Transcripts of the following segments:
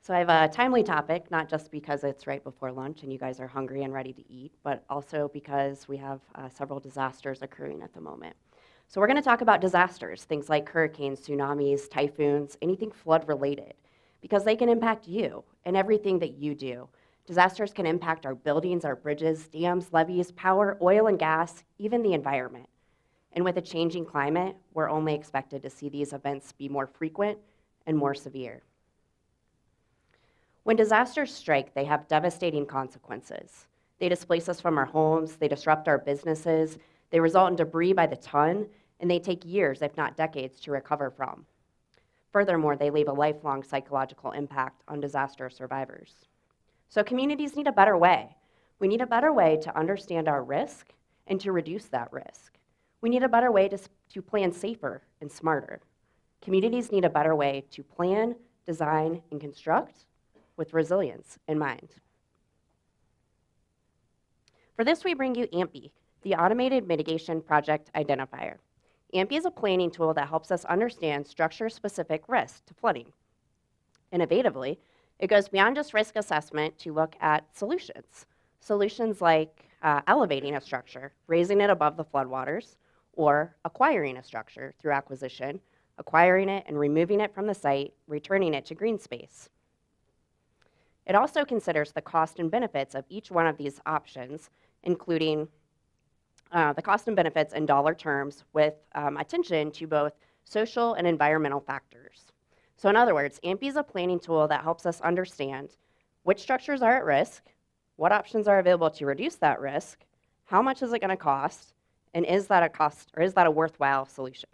So I have a timely topic, not just because it's right before lunch and you guys are hungry and ready to eat, but also because we have several disasters occurring at the moment. So we're going to talk about disasters, things like hurricanes, tsunamis, typhoons, anything flood related, because they can impact you and everything that you do. Disasters can impact our buildings, our bridges, dams, levees, power, oil and gas, even the environment. And with a changing climate, we're only expected to see these events be more frequent and more severe. When disasters strike, they have devastating consequences. They displace us from our homes, they disrupt our businesses, they result in debris by the ton, and they take years, if not decades, to recover from. Furthermore, they leave a lifelong psychological impact on disaster survivors. So communities need a better way. We need a better way to understand our risk and to reduce that risk. We need a better way to plan safer and smarter. Communities need a better way to plan, design, and construct with resilience in mind. For this, we bring you AMPI, the Automated Mitigation Project Identifier. AMPI is a planning tool that helps us understand structure-specific risks to flooding. Innovatively, it goes beyond just risk assessment to look at solutions. Solutions like elevating a structure, raising it above the floodwaters, or acquiring a structure through acquisition, acquiring it and removing it from the site, returning it to green space. It also considers the cost and benefits of each one of these options, including the cost and benefits in dollar terms with attention to both social and environmental factors. So in other words, AMPI is a planning tool that helps us understand which structures are at risk, what options are available to reduce that risk, how much is it going to cost, and is that a cost or is that a worthwhile solution?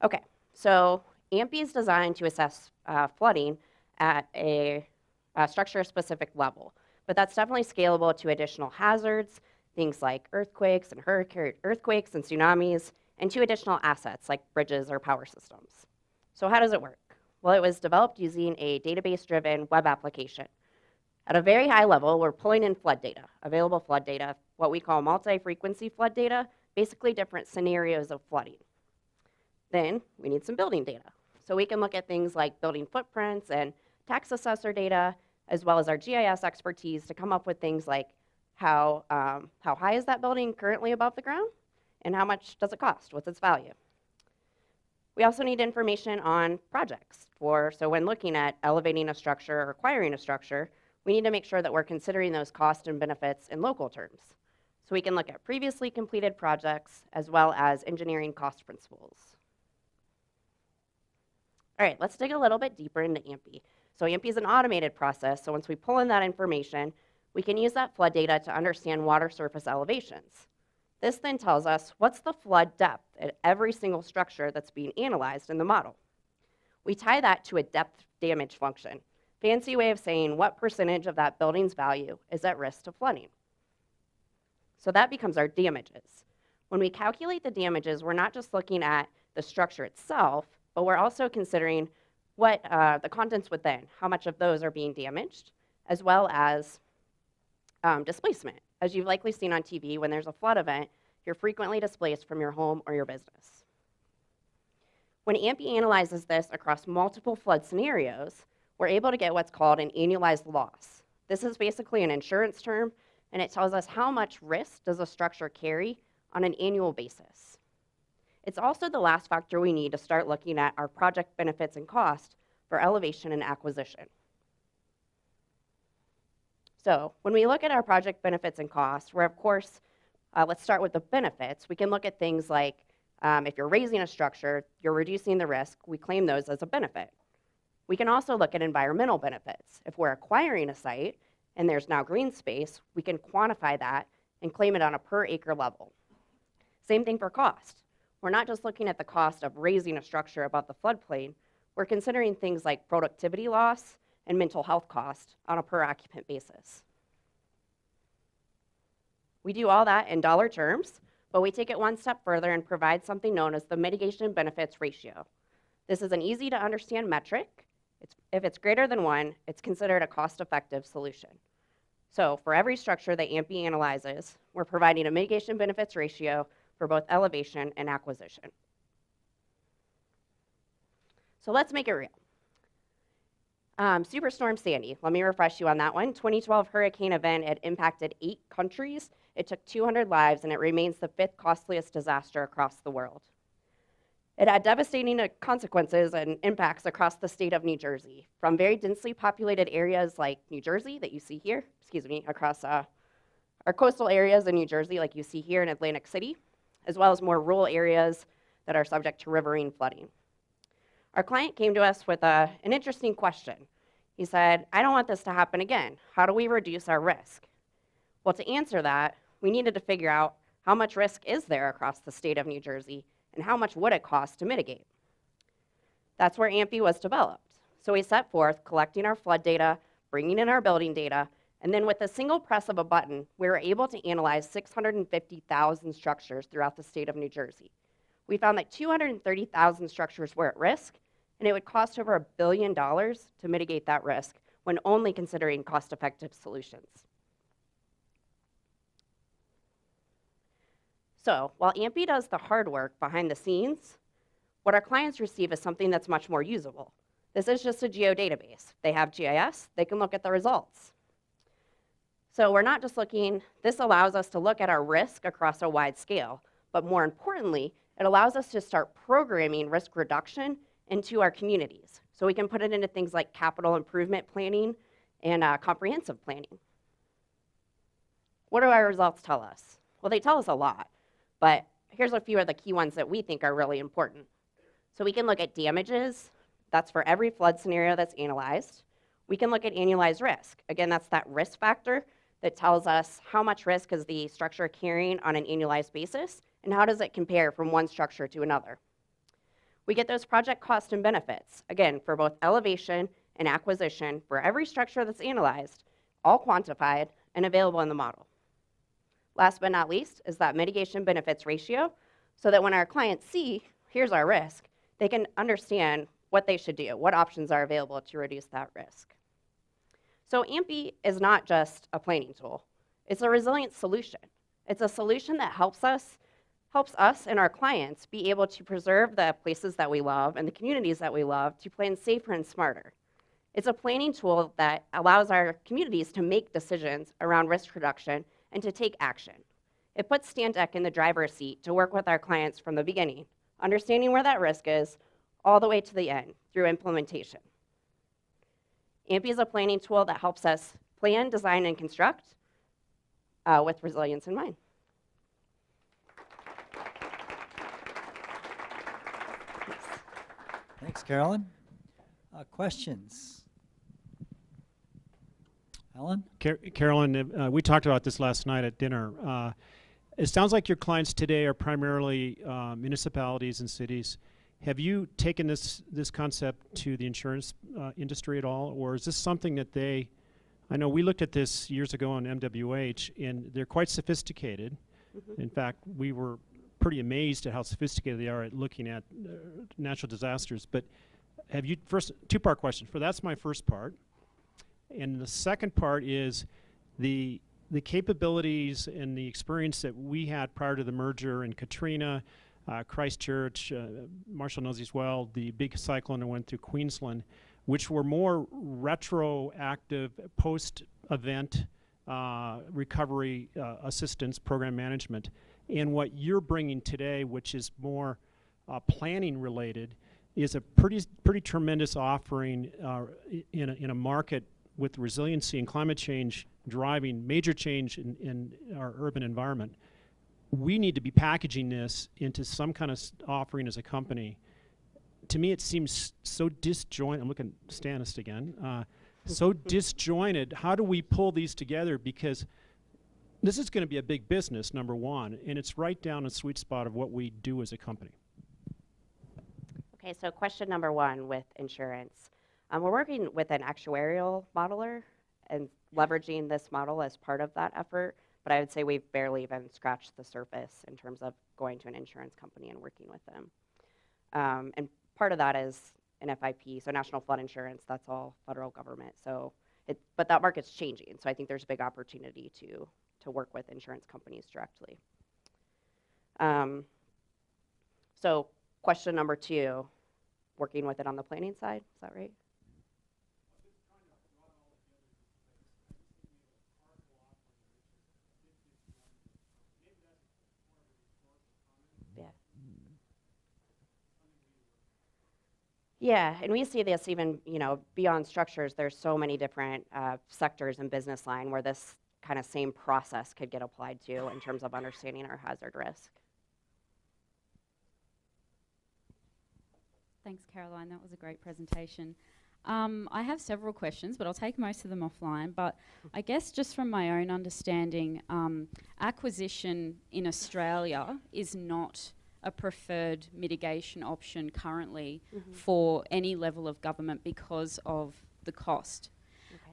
Okay, so AMPI is designed to assess flooding at a structure-specific level, but that's definitely scalable to additional hazards, things like earthquakes and tsunamis, and to additional assets like bridges or power systems. So how does it work? Well, it was developed using a database-driven web application. At a very high level, we're pulling in flood data, available flood data, what we call multi-frequency flood data, basically different scenarios of flooding. Then we need some building data. So we can look at things like building footprints and tax assessor data, as well as our GIS expertise to come up with things like how high is that building currently above the ground, and how much does it cost, what's its value. We also need information on projects. So when looking at elevating a structure or acquiring a structure, we need to make sure that we're considering those costs and benefits in local terms. So we can look at previously completed projects as well as engineering cost principles. All right, let's dig a little bit deeper into AMPI. So AMPI is an automated process, so once we pull in that information, we can use that flood data to understand water surface elevations. This then tells us what's the flood depth at every single structure that's being analyzed in the model. We tie that to a depth damage function, fancy way of saying what percentage of that building's value is at risk to flooding. So that becomes our damages. When we calculate the damages, we're not just looking at the structure itself, but we're also considering what the contents within, how much of those are being damaged, as well as displacement. As you've likely seen on TV, when there's a flood event, you're frequently displaced from your home or your business. When AMPI analyzes this across multiple flood scenarios, we're able to get what's called an annualized loss. This is basically an insurance term, and it tells us how much risk does a structure carry on an annual basis. It's also the last factor we need to start looking at our project benefits and cost for elevation and acquisition. So when we look at our project benefits and costs, we're of course, let's start with the benefits. We can look at things like if you're raising a structure, you're reducing the risk, we claim those as a benefit. We can also look at environmental benefits. If we're acquiring a site and there's now green space, we can quantify that and claim it on a per acre level. Same thing for cost. We're not just looking at the cost of raising a structure above the floodplain, we're considering things like productivity loss and mental health cost on a per occupant basis. We do all that in dollar terms, but we take it one step further and provide something known as the mitigation benefits ratio. This is an easy to understand metric. If it's greater than 1, it's considered a cost-effective solution. So for every structure that AMPI analyzes, we're providing a mitigation benefits ratio for both elevation and acquisition. So let's make it real. Superstorm Sandy, let me refresh you on that one. 2012 hurricane event, it impacted 8 countries. It took 200 lives, and it remains the 5th costliest disaster across the world. It had devastating consequences and impacts across the state of New Jersey, from very densely populated areas like New Jersey that you see here, across our coastal areas in New Jersey like you see here in Atlantic City, as well as more rural areas that are subject to riverine flooding. Our client came to us with an interesting question. He said, I don't want this to happen again. How do we reduce our risk? Well, to answer that, we needed to figure out how much risk is there across the state of New Jersey and how much would it cost to mitigate. That's where AMPI was developed. So we set forth collecting our flood data, bringing in our building data, and then with a single press of a button, we were able to analyze 650,000 structures throughout the state of New Jersey. We found that 230,000 structures were at risk, and it would cost over $1 billion to mitigate that risk when only considering cost-effective solutions. So while AMPI does the hard work behind the scenes, what our clients receive is something that's much more usable. This is just a geodatabase. They have GIS, they can look at the results. So we're not just looking, this allows us to look at our risk across a wide scale, but more importantly, it allows us to start programming risk reduction into our communities. So we can put it into things like capital improvement planning and comprehensive planning. What do our results tell us? Well, they tell us a lot. But here's a few of the key ones that we think are really important. So we can look at damages. That's for every flood scenario that's analyzed. We can look at annualized risk. Again, that's that risk factor that tells us how much risk is the structure carrying on an annualized basis, and how does it compare from one structure to another. We get those project costs and benefits, again, for both elevation and acquisition for every structure that's analyzed, all quantified and available in the model. Last but not least is that mitigation benefits ratio, so that when our clients see, here's our risk, they can understand what they should do, what options are available to reduce that risk. So AMPI is not just a planning tool. It's a resilient solution. It's a solution that helps us and our clients be able to preserve the places that we love and the communities that we love to plan safer and smarter. It's a planning tool that allows our communities to make decisions around risk reduction and to take action. It puts Stantec in the driver's seat to work with our clients from the beginning, understanding where that risk is, all the way to the end through implementation. AMPI is a planning tool that helps us plan, design, and construct with resilience in mind. Thanks, Caroline. Questions? Alan? Caroline, we talked about this last night at dinner. It sounds like your clients today are primarily municipalities and cities. Have you taken this concept to the insurance industry at all, or is this something that I know we looked at this years ago on MWH, and they're quite sophisticated. Mm-hmm. In fact, we were pretty amazed at how sophisticated they are at looking at natural disasters. But have you, first, two-part question. That's my first part. And the second part is the capabilities and the experience that we had prior to the merger in Katrina, Christchurch, Marshall knows as well, the big cyclone that went through Queensland, which were more retroactive post-event recovery assistance program management. And what you're bringing today, which is more planning related, is a pretty tremendous offering in a market with resiliency and climate change driving major change in our urban environment. We need to be packaging this into some kind of offering as a company. To me, it seems so disjointed. I'm looking at Stanist again. So disjointed. How do we pull these together? Because this is going to be a big business, number one, and it's right down the sweet spot of what we do as a company. Okay, so question number one with insurance. We're working with an actuarial modeler and leveraging this model as part of that effort, but I would say we've barely even scratched the surface in terms of going to an insurance company and working with them. And part of that is an FIP, so National Flood Insurance, that's all federal government. But that market's changing, so I think there's a big opportunity to work with insurance companies directly. So question number two, working with it on the planning side, is that right? Yeah, and we see this even, beyond structures. There's so many different sectors and business line where this kind of same process could get applied to in terms of understanding our hazard risk. Thanks, Caroline. That was a great presentation. I have several questions, but I'll take most of them offline. But I guess just from my own understanding, acquisition in Australia is not a preferred mitigation option currently for any level of government because of the cost.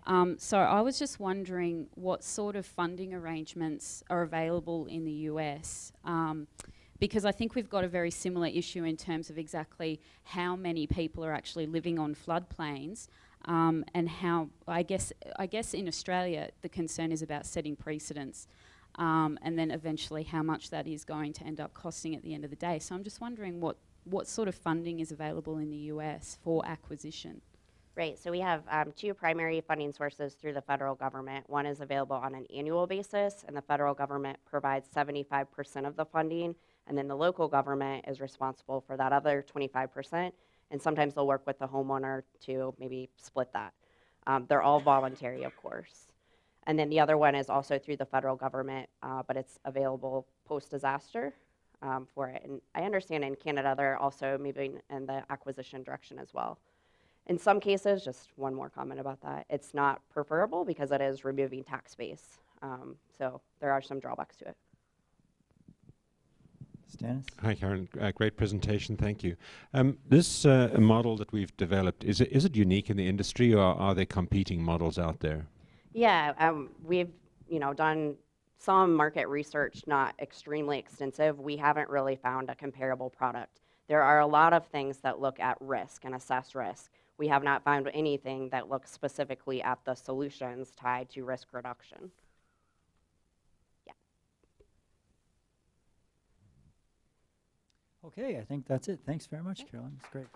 Okay. So I was just wondering what sort of funding arrangements are available in the US, because I think we've got a very similar issue in terms of exactly how many people are actually living on floodplains, and how I guess in Australia the concern is about setting precedents, and then eventually how much that is going to end up costing at the end of the day. So I'm just wondering what sort of funding is available in the US for acquisition. Right, so we have two primary funding sources through the federal government. One is available on an annual basis, and the federal government provides 75% of the funding, and then the local government is responsible for that other 25%, and sometimes they'll work with the homeowner to maybe split that. They're all voluntary, of course. And then the other one is also through the federal government, but it's available post-disaster for it. And I understand in Canada they're also moving in the acquisition direction as well. In some cases, just one more comment about that, it's not preferable because it is removing tax base. So there are some drawbacks to it. Stannis? Hi, Karen. Great presentation. Thank you. This model that we've developed, is it unique in the industry, or are there competing models out there? Yeah, we've done some market research, not extremely extensive. We haven't really found a comparable product. There are a lot of things that look at risk and assess risk. We have not found anything that looks specifically at the solutions tied to risk reduction. Yeah. Okay, I think that's it. Thanks very much, Caroline. That's great.